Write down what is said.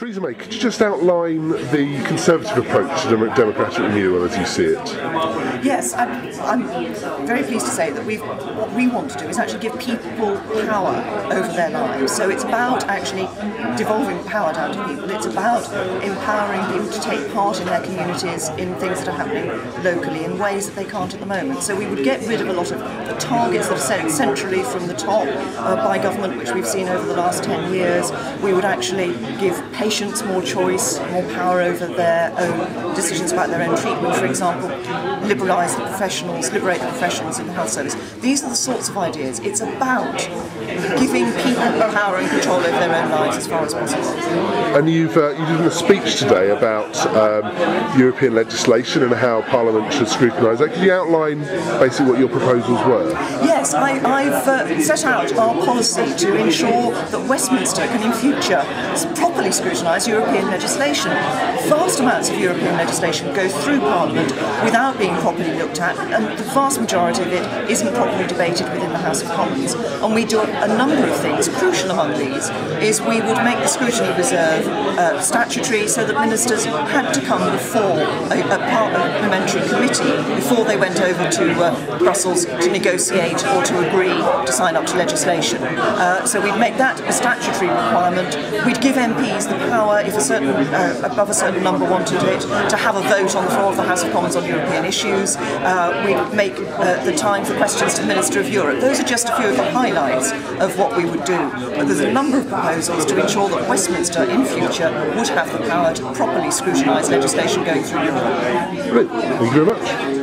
Theresa May, could you just outline the Conservative approach to democratic renewal as you see it? Yes, I'm very pleased to say that what we want to do is actually give people power over their lives. So it's about actually devolving power down to people. It's about empowering people to take part in their communities in things that are happening locally in ways that they can't at the moment. So we would get rid of a lot of the targets that are set centrally from the top by government, which we've seen over the last 10 years. We would actually give patients more choice, more power over their own decisions about their own treatment, for example, liberate the professionals in the health service. These are the sorts of ideas. It's about giving people power and control over their own lives as far as possible. And you did a speech today about European legislation and how Parliament should scrutinise that. Could you outline basically what your proposals were? Yes, I've set out our policy to ensure that Westminster can in future properly scrutinise European legislation. Vast amounts of European legislation go through Parliament without being properly looked at, and the vast majority of it isn't properly debated within the House of Commons. And we do a number of things. Crucial among these is we would make the scrutiny reserve statutory, so that ministers had to come before a parliamentary committee before they went over to Brussels to negotiate or to agree to sign up to legislation. So we'd make that a statutory requirement. We'd give MPs the power, if above a certain number wanted it, to have a vote on the floor of the House of Commons on European issues. We'd make the time for questions to the Minister of Europe. Those are just a few of the highlights of what we would do. But there's a number of proposals to ensure that Westminster in future would have the power to properly scrutinise legislation going through Europe. Great. Thank you very much.